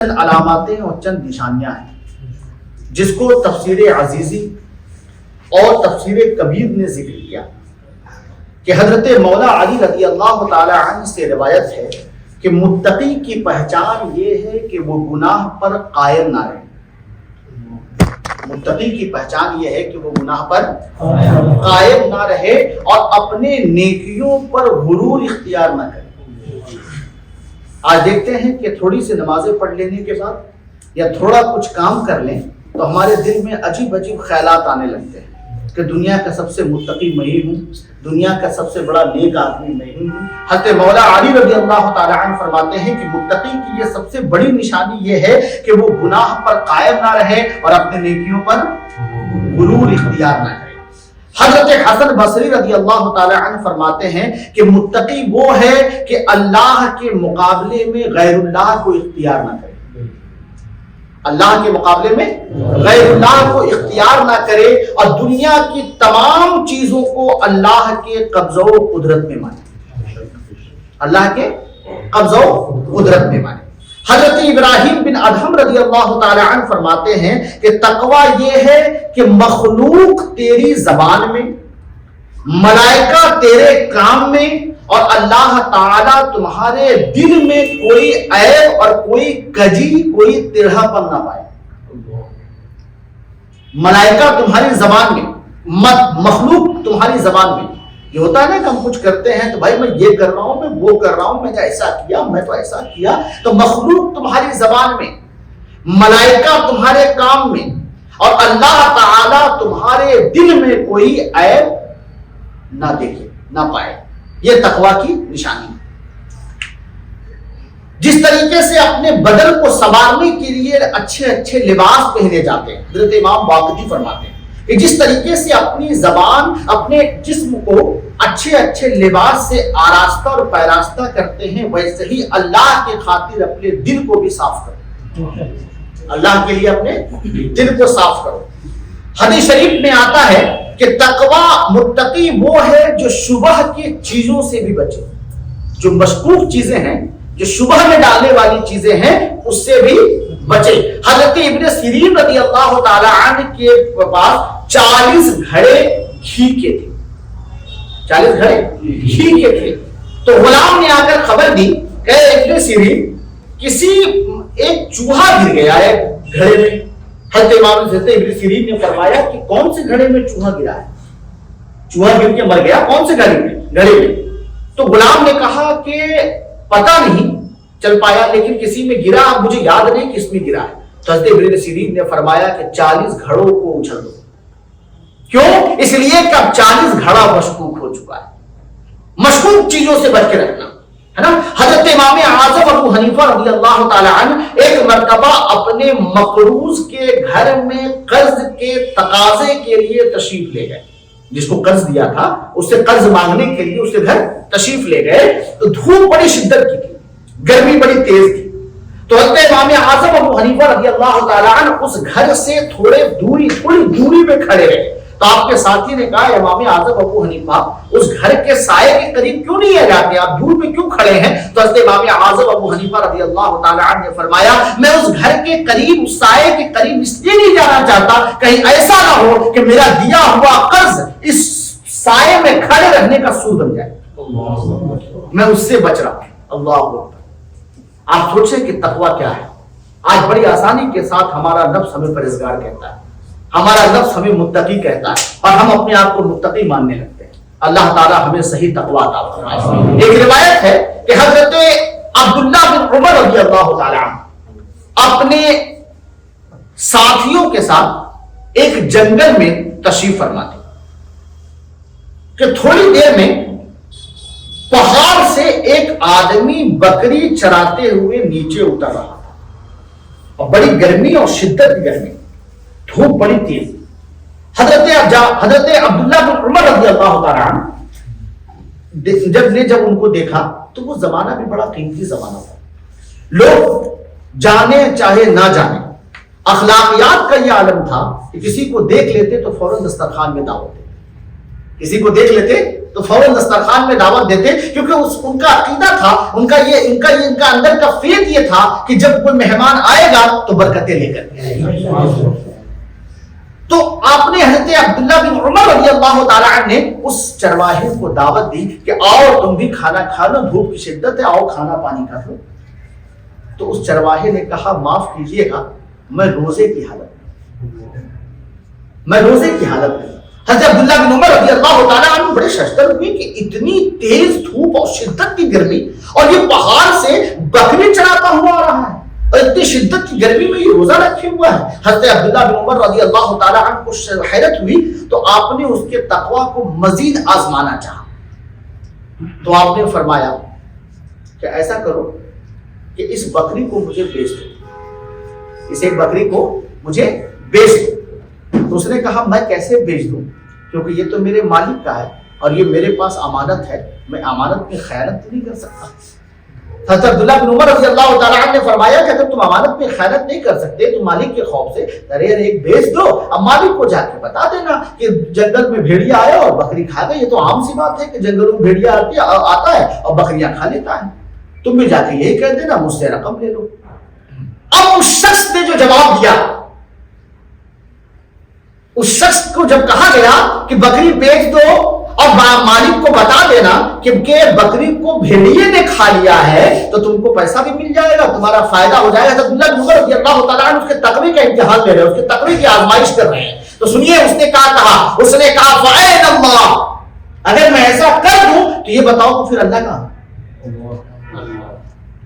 چند علاماتیں اور چند نشانیاں ہیں جس کو تفسیر عزیزی اور تفسیر کبیر نے ذکر کیا کہ حضرت مولا علی رضی اللہ تعالی عنہ سے روایت ہے کہ متقی کی پہچان یہ ہے کہ وہ گناہ پر قائم نہ رہے۔ متقی کی پہچان یہ ہے کہ وہ گناہ پر قائم نہ رہے اور اپنے نیکیوں پر غرور اختیار نہ کرے۔ آج دیکھتے ہیں کہ تھوڑی سی نمازیں پڑھ لینے کے بعد یا تھوڑا کچھ کام کر لیں تو ہمارے دل میں عجیب عجیب خیالات آنے لگتے ہیں کہ دنیا کا سب سے متقی میں ہی ہوں، دنیا کا سب سے بڑا نیک آدمی میں ہی ہوں۔ حضرت مولا علی رضی اللہ تعالی عنہ فرماتے ہیں کہ متقی کی یہ سب سے بڑی نشانی یہ ہے کہ وہ گناہ پر قائم نہ رہے اور اپنے نیکیوں پر غرور اختیار نہ کرے۔ حضرت حسن بصری رضی اللہ تعالی عنہ فرماتے ہیں کہ متقی وہ ہے کہ اللہ کے مقابلے میں غیر اللہ کو اختیار نہ کرے، اللہ کے مقابلے میں غیر اللہ کو اختیار نہ کرے اور دنیا کی تمام چیزوں کو اللہ کے قبضہ و قدرت میں مانے، اللہ کے قبضہ و قدرت میں مانے۔ حضرت ابراہیم بن ادہم رضی اللہ تعالی عنہ فرماتے ہیں کہ تقوی یہ ہے کہ مخلوق تیری زبان میں، ملائکہ تیرے کام میں اور اللہ تعالی تمہارے دل میں کوئی عیب اور کوئی کجی، کوئی ترہا پن نہ پائے۔ ملائکہ تمہاری زبان میں، مخلوق تمہاری زبان میں۔ یہ ہوتا ہے نا کہ ہم کچھ کرتے ہیں تو بھائی میں یہ کر رہا ہوں، میں وہ کر رہا ہوں، میں نے ایسا کیا، میں تو ایسا کیا۔ تو مخلوق تمہاری زبان میں، ملائکہ تمہارے کام میں اور اللہ تعالی تمہارے دل میں کوئی عیب نہ دیکھے، نہ پائے۔ یہ تقویٰ کی نشانی ہے۔ جس طریقے سے اپنے بدن کو سنوارنے کے لیے اچھے اچھے لباس پہنے جاتے ہیں، حضرت امام واقدی فرماتے ہیں کہ جس طریقے سے اپنی زبان اپنے جسم کو اچھے اچھے لباس سے آراستہ اور پیراستہ کرتے ہیں، ویسے ہی اللہ کے خاطر اپنے دل کو بھی صاف کرو، اللہ کے لیے اپنے دل کو صاف کرو۔ حدیث شریف میں آتا ہے کہ تقوی متقی وہ ہے جو شبہ کی چیزوں سے بھی بچے، جو مشکوک چیزیں ہیں، جو شبہ میں ڈالنے والی چیزیں ہیں، اس سے بھی بچے۔ حضرت ابن سیرین رضی اللہ تعالی عنہ کے پاس 40 گھڑے گھی کے تھے، 40 گھڑے گھی کے تھے۔ تو غلام نے آ کر خبر دی کہ ابن سیرین کسی ایک چوہا گر گیا ہے گھڑے میں۔ حضرت امام ابن سیرین نے فرمایا کہ کون سے گھڑے میں چوہا گرا ہے؟ چوہا گر کے مر گیا، کون سے گھڑے میں؟ تو غلام نے کہا کہ پتہ نہیں چل پایا، لیکن کسی میں گرا، مجھے یاد نہیں کس میں گرا ہے۔ تو حضرت ابن سیرین نے فرمایا کہ 40 گھڑوں کو اچھل دو۔ کیوں؟ اس لیے کہ اب 40 گھڑا مشکوک ہو چکا ہے۔ مشکوک چیزوں سے بچ کے رکھنا ہے نا۔ حضرت امام اعظم ابو حنیفہ رضی اللہ تعالی عنہ ایک مرتبہ اپنے مقروض کے گھر میں قرض کے تقاضے کے لیے تشریف لے گئے، جس کو قرض دیا تھا اس سے قرض مانگنے کے لیے اس کے گھر تشریف لے گئے۔ تو دھوپ بڑی شدت کی تھی، گرمی بڑی تیز تھی۔ تو حضرت امام اعظم ابو حنیفہ رضی اللہ تعالی عنہ اس گھر سے تھوڑی دوری پہ کھڑے رہے۔ تو آپ کے ساتھی نے کہا امام اعظم ابو حنیفہ اس گھر کے سائے کے قریب کیوں نہیں جاتے، آپ دور میں کیوں کھڑے ہیں؟ تو حضرت امام اعظم ابو حنیفہ رضی اللہ تعالی عنہ نے فرمایا میں اس گھر کے قریب، اس سائے کے قریب اس لیے نہیں جانا چاہتا کہیں ایسا نہ ہو کہ میرا دیا ہوا قرض اس سائے میں کھڑے رہنے کا سود بن جائے، میں اس سے بچ رہا ہوں۔ اللہ اکبر۔ آپ سوچیں کہ تقویٰ کیا ہے۔ آج بڑی آسانی کے ساتھ ہمارا نفس ہمیں پرہیزگار کہتا ہے، ہمارا نفس ہمیں متقی کہتا ہے اور ہم اپنے آپ کو متقی ماننے لگتے ہیں۔ اللہ تعالیٰ ہمیں صحیح تقویٰ عطا فرمائے۔ ایک روایت ہے کہ حضرت عبداللہ بن عمر رضی اللہ تعالی عنہ اپنے ساتھیوں کے ساتھ ایک جنگل میں تشریف فرما تھے کہ تھوڑی دیر میں پہاڑ سے ایک آدمی بکری چراتے ہوئے نیچے اتر رہا تھا اور بڑی گرمی اور شدت کی گرمی، دھوپ بڑی تیز۔ حضرت عبداللہ بن عمر رضی اللہ تعالی عنہ جب ان کو دیکھا تو وہ زمانہ بھی بڑا قیمتی زمانہ تھا، لوگ جانے چاہے نہ جانے، اخلاقیات کا یہ عالم تھا کہ کسی کو دیکھ لیتے تو فوراً دسترخوان میں دعوت دیتے، کسی کو دیکھ لیتے تو فوراً دسترخوان میں دعوت دیتے، کیونکہ ان کا عقیدہ تھا، ان کا اندر کا فیت یہ تھا کہ جب کوئی مہمان آئے گا تو برکتیں لے کر کے آئے گا۔ تو آپ نے حضرت عبداللہ بن عمر رضی اللہ تعالیٰ عنہ نے اس چرواہے کو دعوت دی کہ آؤ تم بھی کھانا کھا لو، دھوپ کی شدت ہے، آؤ کھانا پانی کر لو۔ تو اس چرواہے نے کہا معاف کیجئے گا، میں روزے کی حالت میں حضرت عبداللہ بن عمر رضی اللہ تعالیٰ عنہ بڑے ششدر ہوئے کہ اتنی تیز دھوپ اور شدت کی گرمی، اور یہ پہاڑ سے بکری چڑھاتا ہوا آ رہا ہے، اور اتنی شدت کی گرمی میں یہ روزہ رکھے ہوا ہے۔ حضرت عبداللہ بن عمر رضی اللہ تعالیٰ عنہ کو حیرت ہوئی، تو آپ نے اس کے تقویٰ کو مزید آزمانا چاہا، تو آپ نے فرمایا کہ ایسا کرو کہ اس بکری کو مجھے بیچ دو، اس ایک بکری کو مجھے بیچ دو۔ تو اس نے کہا میں کیسے بیچ دوں، کیونکہ یہ تو میرے مالک کا ہے اور یہ میرے پاس امانت ہے، میں امانت میں خیانت نہیں کر سکتا۔ حضرت عبداللہ بن عمر رضی اللہ تعالیٰ عنہ نے فرمایا کہ اگر تم امانت میں خیانت نہیں کر سکتے تو مالک کے خوف سے ارے ایک بیچ دو، اب مالک کو جا کے بتا دینا کہ جنگل میں بھیڑیا آیا اور بکری کھا گئی۔ یہ تو عام سی بات ہے کہ جنگلوں میں بھیڑیا آتا ہے اور بکریاں کھا لیتا ہے، تم بھی جا کے یہی کہہ دینا مجھ سے رقم لے لو۔ اب اس شخص نے جو جواب دیا، اس شخص کو جب کہا گیا کہ بکری بیچ دو اور مالک کو بتا دینا کہ بکری کو بھیڑیے نے کھا لیا ہے تو تم کو پیسہ بھی مل جائے گا، تمہارا فائدہ ہو جائے گا۔ عبداللہ بن عمر رضی اللہ تعالیٰ عنہ اس کے تقوی کا امتحان لے رہے ہیں، اس کے تقوی کی آزمائش کر رہے ہیں۔ تو سنیے اس نے کہا فَأَيْنَ اللَّهُ، اگر میں ایسا کر دوں تو یہ بتاؤ کہ پھر اللہ کہاں،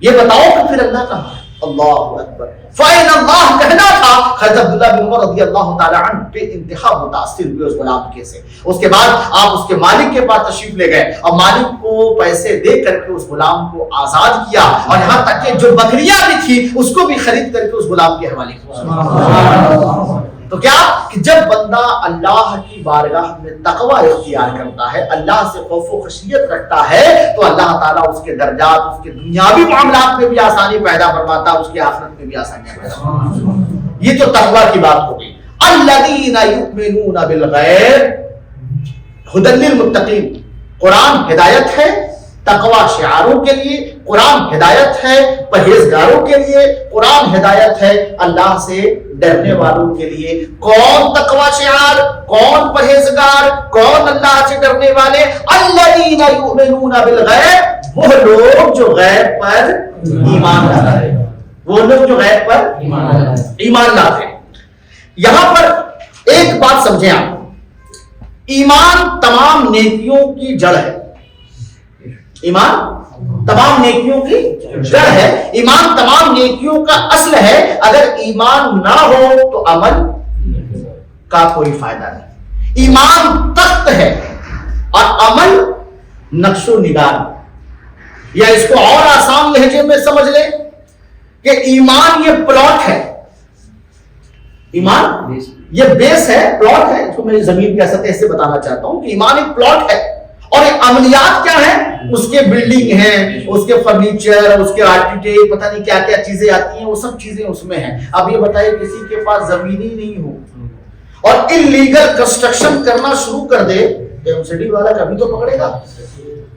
یہ بتاؤ کہ پھر اللہ کہاں۔ اللہ اکبر، فَأَيْنَ اللَّهُ کہنا تھا۔ حضرت عبداللہ بن عمر رضی اللہ تعالیٰ عنہ بے انتہا متاثر ہوئے اس غلام کے سے۔ اس کے بعد آپ اس کے مالک کے پاس تشریف لے گئے اور مالک کو پیسے دے کر کے اس غلام کو آزاد کیا، اور یہاں تک کہ جو بکریاں بھی تھی اس کو بھی خرید کر کے اس غلام کے حوالے کیا۔ تو کیا کہ جب بندہ اللہ کی بارگاہ میں تقوی اختیار کرتا ہے، اللہ سے خوف و خشیت رکھتا ہے، تو اللہ تعالیٰ اس کے درجات، اس کے دنیاوی معاملات میں بھی آسانی پیدا فرماتا ہے، اس کی آخرت میں بھی آسانیاں پیدا فرماتا ہے۔ یہ تو تقوی کی بات ہو گئی۔ الذین یؤمنون بالغیب ھدی للمتقین، قرآن ہدایت ہے تقوی شعاروں کے لیے، قرآن ہدایت ہے پرہیزگاروں کے لیے، قرآن ہدایت ہے اللہ سے ڈرنے والوں کے لیے۔ کون تقوی شعار، کون پرہیزگار، کون اللہ سے ڈرنے والے؟ الذین یؤمنون بالغیب، وہ لوگ جو غیب پر ایمان لاتے ہیں، وہ لوگ جو غیب پر ایمان لاتے ہیں۔ یہاں پر ایک بات سمجھیں آپ، ایمان تمام نیکیوں کی جڑ ہے، ایمان تمام نیکیوں کی جڑ ہے، ایمان تمام نیکیوں کا اصل ہے۔ اگر ایمان نہ ہو تو عمل کا کوئی فائدہ نہیں۔ ایمان تخت ہے اور عمل نقش و نگار، یا اس کو اور آسان لہجے میں سمجھ لیں کہ ایمان یہ پلاٹ ہے، ایمان یہ بیس ہے، پلاٹ ہے، اس کو میں زمین کی سطح سے بتانا چاہتا ہوں کہ ایمان ایک پلاٹ ہے، اور عملیات کیا ہیں، اس کے بلڈنگ ہیں، اس کے فرنیچر، اس کے آرکیٹیکٹ، پتہ نہیں کیا کیا چیزیں آتی ہیں، وہ سب چیزیں اس میں ہیں۔ اب یہ بتائیے کسی کے پاس زمین ہی نہیں ہو اور انلیگل کنسٹرکشن کرنا شروع کر دے، ایمسڈی والا کبھی تو پکڑے گا۔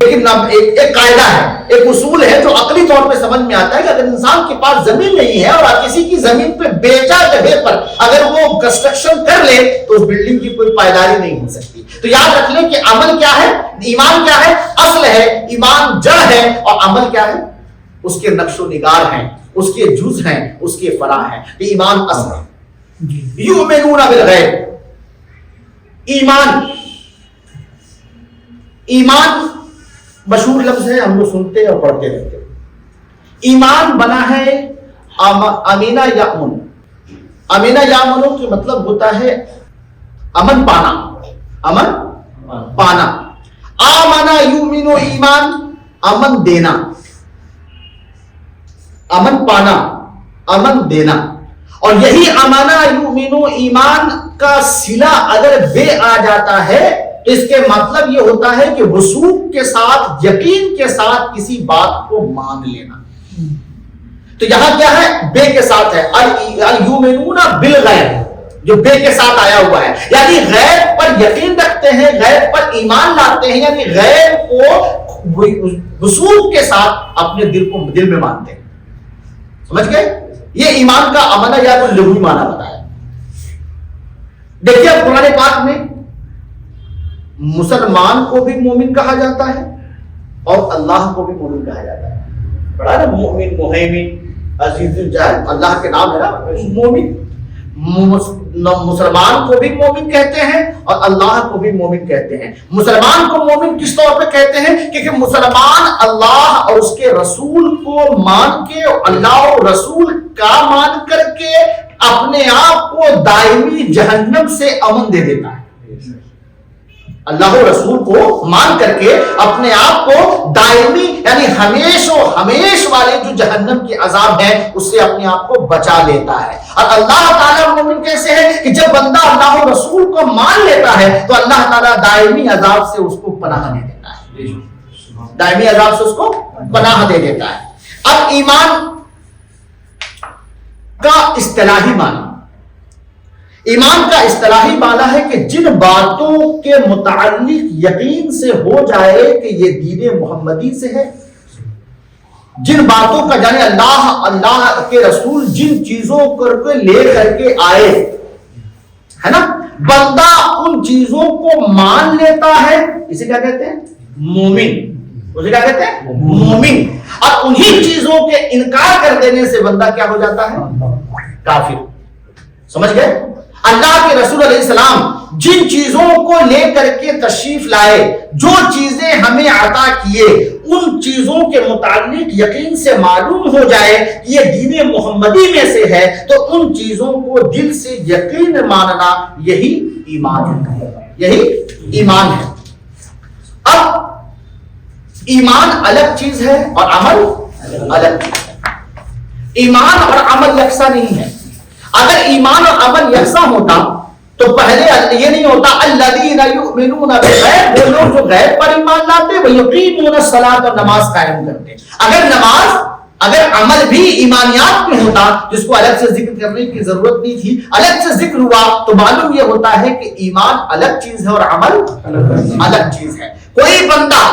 لیکن ایک قاعدہ ہے، ایک اصول ہے جو عقلی طور پہ سمجھ میں آتا ہے کہ اگر انسان کے پاس زمین نہیں ہے اور کسی کی زمین پہ بیچا جگہ پر اگر وہ کنسٹرکشن کر لے تو اس بلڈنگ کی کوئی پائیداری نہیں ہو سکتی۔ تو یاد رکھ لیں کہ عمل کیا ہے، ایمان کیا ہے، اصل ہے، ایمان جڑ ہے، اور عمل کیا ہے، اس کے نقش و نگار ہیں، اس کے جز ہیں، اس کے فرع ہیں۔ یہ ایمان اصل ہے۔ یؤمنون بالغیب، ایمان مشہور لفظ ہے، ہم لوگ سنتے اور پڑھتے رہتے۔ ایمان بنا ہے امینہ یامن، امینہ یامن کا مطلب ہوتا ہے امن پانا، امن پانا۔ آمنا یؤمن، ایمان امن دینا، امن پانا، امن دینا۔ اور یہی امانا یؤمن ایمان کا صلہ اگر بے آ جاتا ہے تو اس کے مطلب یہ ہوتا ہے کہ وثوق کے ساتھ، یقین کے ساتھ کسی بات کو مان لینا۔ تو یہاں کیا ہے، بے کے ساتھ ہے، الَّذِينَ یؤمنون بالغیب، جو بے کے ساتھ آیا ہوا ہے، یعنی غیب پر یقین رکھتے ہیں، غیب پر ایمان لاتے ہیں، یعنی غیب کو وثوق کے ساتھ اپنے دل میں مانتے ہیں. سمجھ گئے؟ یہ ایمان کا عمل ہے یا تو لغوی معنی بتایا. دیکھیے اب قرآن پاک میں مسلمان کو بھی مومن کہا جاتا ہے اور اللہ کو بھی مومن کہا جاتا ہے. بڑا نا مومن، مہیمن، عزیز الجلال، اللہ کے نام ہے نا مومن. مسلمان کو بھی مومن کہتے ہیں اور اللہ کو بھی مومن کہتے ہیں. مسلمان کو مومن کس طور پہ کہتے ہیں؟ کیونکہ مسلمان اللہ اور اس کے رسول کو مان کے، اللہ اور رسول کا مان کر کے اپنے آپ کو دائمی جہنم سے امن دے دیتا ہے. اللہ و رسول کو مان کر کے اپنے آپ کو دائمی یعنی ہمیش و ہمیش والے جو جہنم کی عذاب ہے اس سے اپنے آپ کو بچا لیتا ہے. اور اللہ تعالیٰ مومن کیسے ہے کہ جب بندہ اللہ و رسول کو مان لیتا ہے تو اللہ تعالیٰ دائمی عذاب سے اس کو پناہ دے دیتا ہے. دائمی عذاب سے اس کو پناہ دے دیتا ہے. اب ایمان کا اصطلاحی معنی، ایمان کا اصطلاحی معنی ہے کہ جن باتوں کے متعلق یقین سے ہو جائے کہ یہ دین محمدی سے ہے، جن باتوں کا یعنی اللہ کے رسول جن چیزوں کو لے کر کے آئے ہے نا، بندہ ان چیزوں کو مان لیتا ہے، اسے کیا کہتے ہیں؟ مومن. اسے کیا کہتے ہیں؟ مومن. اور انہی چیزوں کے انکار کر دینے سے بندہ کیا ہو جاتا ہے؟ کافر. سمجھ گئے؟ اللہ کے رسول علیہ السلام جن چیزوں کو لے کر کے تشریف لائے، جو چیزیں ہمیں عطا کیے، ان چیزوں کے متعلق یقین سے معلوم ہو جائے کہ یہ دین محمدی میں سے ہے تو ان چیزوں کو دل سے یقین ماننا یہی ایمان ہے. یہی ایمان ہے. اب ایمان الگ چیز ہے اور عمل الگ چیز ہے. ایمان اور عمل یکساں نہیں ہے. اگر ایمان اور عمل یکساں ہوتا تو پہلے یہ نہیں ہوتا الذین یؤمنون بالغیب، وہ لوگ جو غیب پر ایمان لاتے، ویقیمون الصلاۃ، اور نماز قائم کرتے. اگر عمل بھی ایمانیات میں ہوتا جس کو الگ سے ذکر کرنے کی ضرورت نہیں تھی، الگ سے ذکر ہوا تو معلوم یہ ہوتا ہے کہ ایمان الگ چیز ہے اور عمل الگ چیز ہے. کوئی بندہ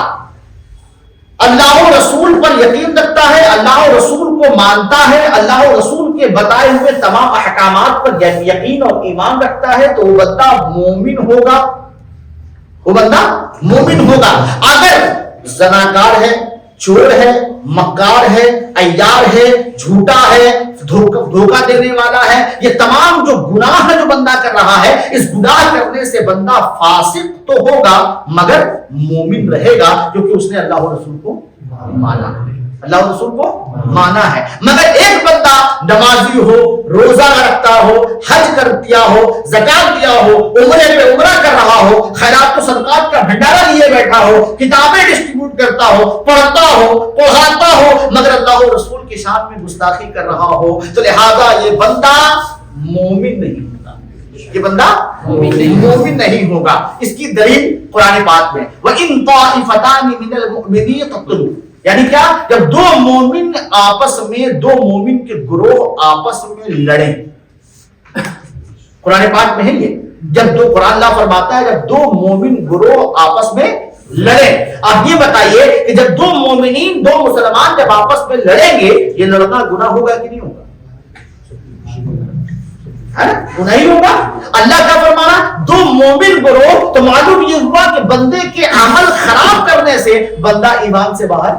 اللہ و رسول پر یقین رکھتا ہے، اللہ و رسول کو مانتا ہے، اللہ و رسول کے بتائے ہوئے تمام احکامات پر یقین اور ایمان رکھتا ہے تو وہ بندہ مومن ہوگا. وہ بندہ مومن ہوگا. اگر زناکار ہے، چور ہے، مکار ہے، عیار ہے، جھوٹا ہے، دھوکہ دینے والا ہے، یہ تمام جو گناہ ہے جو بندہ کر رہا ہے، اس گناہ کرنے سے بندہ فاسق تو ہوگا مگر مومن رہے گا کیونکہ اس نے اللہ و رسول کو مانا، اللہ و رسول کو مانا ہے. مگر ایک بندہ نمازی ہو، روزہ رکھتا ہو، حج کر دیا ہو، زکات دیا ہو، عمرے پہ عمرہ کر رہا ہو، خیرات و صدقات کا بھنڈارا لیے بیٹھا ہو، کتابیں ڈسٹریبیوٹ کرتا ہو، پڑھتا ہو، پڑھاتا ہو، مگر اللہ و رسول کی شان میں گستاخی کر رہا ہو تو لہذا یہ بندہ مومن نہیں ہوتا. یہ بندہ مومن نہیں ہوگا. اس کی دلیل قرآن پاک میں وَإِن طَائِفَتَانِ مِنَ الْمُؤْمِنِينَ اقْتَتَلُوا، یعنی کیا؟ جب دو مومن آپس میں، دو مومن کے گروہ آپس میں لڑیں. قرآن پاک میں ہے یہ، جب دو قرآن اللہ فرماتا ہے جب دو مومن گروہ آپس میں لڑیں. آپ یہ بتائیے کہ جب دو مومنین، دو مسلمان جب آپس میں لڑیں گے یہ لڑنا گناہ ہوگا کہ نہیں ہوگا؟ گناہ ہی ہوگا. اللہ کا فرمانا دو مومن گروہ، تو معلوم یہ ہوا کہ بندے کے عمل خراب کرنے سے بندہ ایمان سے باہر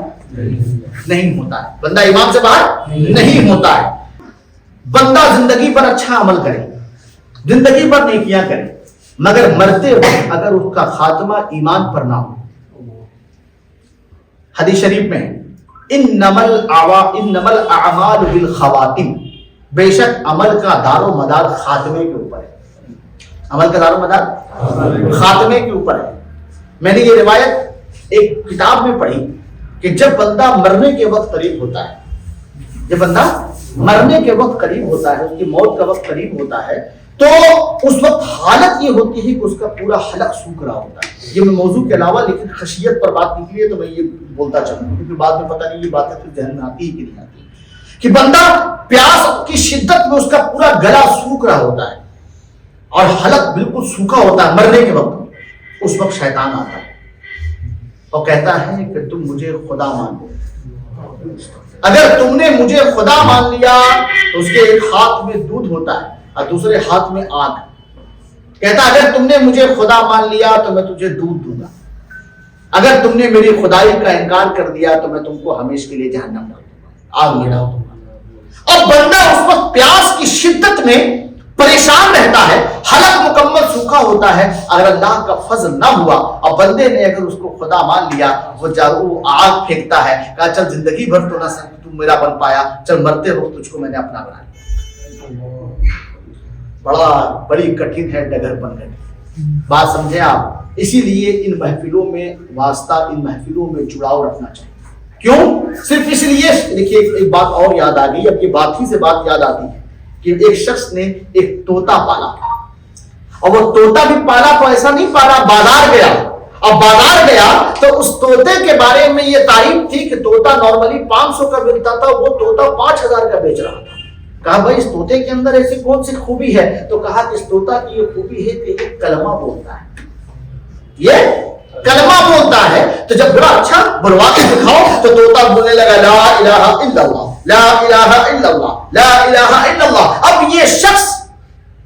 نہیں ہوتا ہے. بندہ ایمان سے باہر نہیں ہوتا ہے. بندہ زندگی پر اچھا عمل کرے، زندگی پر نیکیاں کرے، مگر مرتے وقت اگر اس کا خاتمہ ایمان پر نہ ہو. حدیث شریف میں انما الاعمال بالخواتم، بے شک عمل کا دار و مدار خاتمے کے اوپر ہے. عمل کا دار و مدار خاتمے کے اوپر ہے. میں نے یہ روایت ایک کتاب میں پڑھی کہ جب بندہ مرنے کے وقت قریب ہوتا ہے، جب بندہ مرنے کے وقت قریب ہوتا ہے، اس کی موت کا وقت قریب ہوتا ہے، تو اس وقت حالت یہ ہوتی ہے کہ اس کا پورا حلق سوکھ رہا ہوتا ہے. یہ میں موضوع کے علاوہ لیکن خشیت پر بات نکلی ہے تو میں یہ بولتا چلوں کیونکہ بعد میں پتہ نہیں یہ باتیں پھر ذہن میں آتی ہے کہ نہیں آتی کہ بندہ پیاس کی شدت میں اس کا پورا گلا سوکھ رہا ہوتا ہے. اور حلق بالکل سوکھا ہوتا ہے مرنے کے وقت, اس وقت شیطان آتا ہے اور کہتا ہے کہ تم مجھے خدا مان لو. اگر تم نے مجھے خدا مان لیا تو اس کے ایک ہاتھ میں دودھ ہوتا ہے اور دوسرے ہاتھ میں آگ. کہتا اگر تم نے مجھے خدا مان لیا تو میں تجھے دودھ دوں گا, اگر تم نے میری خدائی کا انکار کر دیا تو میں تم کو ہمیشہ کے لیے جہنم ڈال دوں گا, آگ میں ڈال دوں گا. اور بندہ اس وقت پیاس کی شدت میں پریشان رہتا ہے, حلق مکمل سوکھا ہوتا ہے. اگر اللہ کا فضل نہ ہوا اور بندے نے اگر اس کو خدا مان لیا, وہ آگ پھینکتا ہے, کہا چل زندگی بھر تو نہ تم میرا بن پایا, چل مرتے وقت تجھ کو میں نے اپنا بنا لیا. بڑی کٹھن ہے ڈگر بن گئی. بات سمجھے آپ؟ اسی لیے ان محفلوں میں واسطہ, ان محفلوں میں جڑاؤ رکھنا چاہیے. کیوں؟ صرف اس لیے. دیکھیے ایک بات اور یاد آ گئی, اب یہ بات ہی سے بات یاد آتی ہے کہ ایک شخص نے ایک طوطا پالا, اور وہ طوطا بھی پالا تو ایسا نہیں پالا, بازار گیا, اور بازار گیا تو اس طوطے کے بارے میں یہ تعریف تھی کہ طوطا نارملی 500 کا ملتا تھا, وہ طوطا 5000 کا بیچ رہا تھا. کہا بھائی اس طوطے کے اندر ایسی کون سی خوبی ہے؟ تو کہا کہ اس طوطا کی یہ خوبی ہے کہ یہ کلمہ بولتا ہے, یہ کلمہ بولتا ہے. تو جب بڑا اچھا بلوا کے دکھاؤ تو طوطا بولنے لگا لا الہ الا اللہ, لا الہ الا اللہ, لا الہ الا اللہ. اب یہ شخص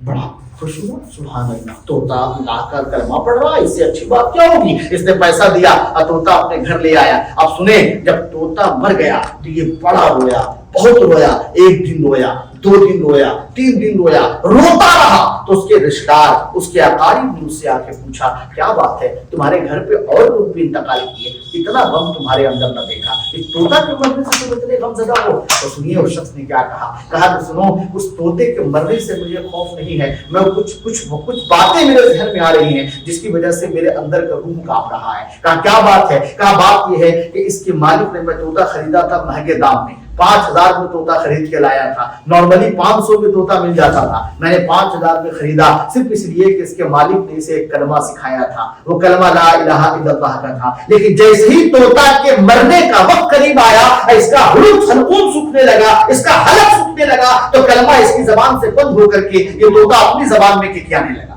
بڑا خوش ہوا, سبحان اللہ, طوطا اللہ کا کلمہ پڑھ رہا ہے, اس سے اچھی بات کیا ہوگی. اس نے پیسہ دیا اور طوطا اپنے گھر لے آیا. اب سنیں, جب طوطا مر گیا تو یہ بڑا رویا, بہت رویا. 1 دن رویا, 2 دن رویا, 3 دن رویا, روتا رہا. تو اس کے رشتہ دار, اس کے اقارب نے اس سے آ کے پوچھا کیا بات ہے, تمہارے گھر پہ اور لوگ بھی انتقال کیے, اتنا غم تمہارے اندر نہ دیکھا, اس طوطا کے مرنے سے تم اتنے غم زدہ ہو. تو سنیے اس شخص نے کیا کہا. کہا کہ سنو, اس طوطے کے مرنے سے مجھے خوف نہیں ہے, میں کچھ باتیں میرے ذہن میں آ رہی ہیں جس کی وجہ سے میرے اندر کا روح کانپ رہا ہے. کہا کیا بات ہے؟ کہا بات یہ ہے کہ اس کے مالک نے, میں طوطا خریدا تھا مہنگے دام میں, 5000 میں طوطا خرید کے لایا تھا, نارملی 500 میں طوطا مل جاتا تھا, میں نے 5000 میں خریدا صرف اس لیے کہ اس کے مالک نے اسے ایک کلمہ سکھایا تھا, وہ کلمہ لا الہ الا اللہ کا تھا. لیکن جیسے ہی طوطا کے مرنے کا وقت قریب آیا, اس کا حلقوم سوکھنے لگا, اس کا حلق سوکھنے لگا, تو کلمہ اس کی زبان سے بند ہو کر کے یہ طوطا اپنی زبان میں ککیانے لگا,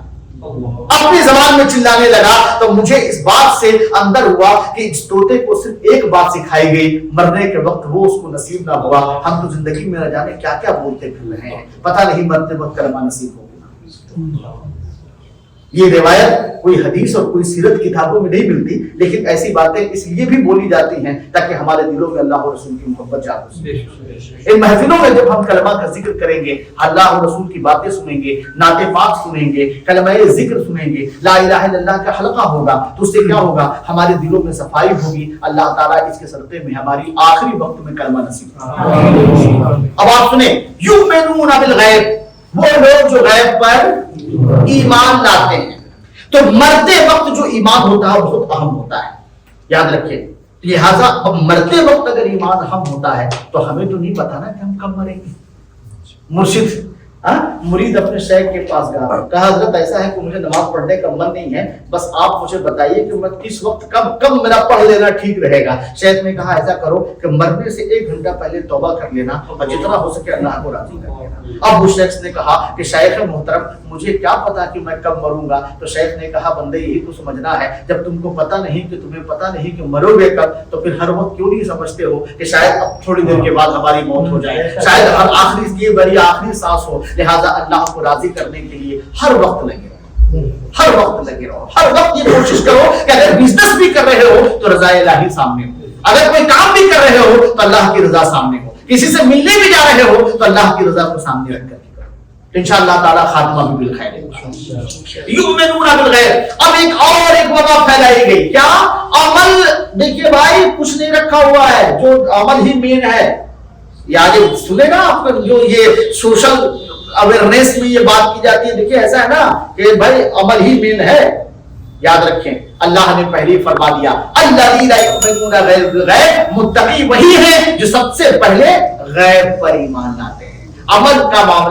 اپنی زبان میں چلانے لگا. تو مجھے اس بات سے اندر ہوا کہ اس طوطے کو صرف ایک بات سکھائی گئی, مرنے کے وقت وہ اس کو نصیب نہ ہوا. ہم تو زندگی میں نہ جانے کیا کیا بولتے پھر رہے ہیں, پتہ نہیں مرتے وقت کلمہ نصیب ہوگا. یہ روایت کوئی حدیث اور کوئی سیرت کتابوں میں نہیں ملتی, لیکن ایسی باتیں اس لیے بھی بولی جاتی ہیں تاکہ ہمارے دلوں میں اللہ اور رسول کی محبت جاگے. ان محفلوں میں جب ہم کلمہ کا ذکر کریں گے, اللہ اور رسول کی باتیں سنیں گے, نعت پاک سنیں گے, کلمہ ذکر سنیں گے, لا الہ الا اللہ کا حلقہ ہوگا, تو اس سے کیا ہوگا, ہمارے دلوں میں صفائی ہوگی. اللہ تعالیٰ اس کے صدقے میں ہماری آخری وقت میں کلمہ نصیب. اب آپ سنیں, یؤمنون بالغیب, وہ لوگ جو غیب پر ایمان لاتے ہیں. تو مرتے وقت جو ایمان ہوتا ہے بہت اہم ہوتا ہے, یاد رکھیں. لہٰذا اب مرتے وقت اگر ایمان اہم ہوتا ہے تو ہمیں تو نہیں پتا نا کہ ہم کب مریں گے. مرشد مرید اپنے شیخ کے پاس گیا, کہا حضرت ایسا ہے کہ مجھے نماز پڑھنے کا من نہیں ہے, بس آپ مجھے بتائیے کہ میں کس وقت کب میرا پڑھ لینا ٹھیک رہے گا. شیخ نے کہا ایسا کرو کہ مرنے سے 1 گھنٹہ پہلے توبہ کر لینا اور جتنا ہو سکے اللہ کو راضی کر لینا. اب اس شخص نے کہا کہ شیخ محترم مجھے کیا پتا کہ میں کب مروں گا. تو شیخ نے کہا بندے یہی تو سمجھنا ہے, جب تم کو پتا نہیں کہ تمہیں پتا نہیں کہ مرو گے کب, تو پھر ہر وقت کیوں نہیں سمجھتے ہو کہ شاید اب تھوڑی دیر کے بعد ہماری موت ہو جائے, شاید ہر آخری یہ بڑی آخری سانس ہو. لہٰذا اللہ کو راضی کرنے کے لیے ہر وقت لگے رہو, ہر وقت لگے رہو, ہر وقت یہ کوشش کرو کہ اگر بزنس بھی کر رہے ہو تو رضا الہی سامنے ہو, اگر کوئی کام بھی کر رہے ہو تو اللہ کی رضا سامنے ہو, کسی سے ملنے بھی جا رہے ہو تو اللہ کی رضا کو سامنے رکھ کر کے کرو, تو انشاءاللہ تعالی خاتمہ بھی بالخیر ہے. یؤمنون بالغیب. اب ایک وبا پھیلائی گئی, کیا عمل. دیکھیے بھائی کچھ نہیں رکھا ہوا ہے, جو عمل ہی مین ہے. یاد سنے نا آپ جو یہ سوشل اویئرنیس میں یہ بات کی جاتی ہے, دیکھیے ایسا ہے نا کہ بھائی عمل ہی مین ہے. یاد رکھیں اللہ نے پہلے فرما دیا الذین یؤمنون بالغیب, متقی وہی ہے جو سب سے پہلے غیب پر ایمان لاتے ہیں. عمل کا معاملہ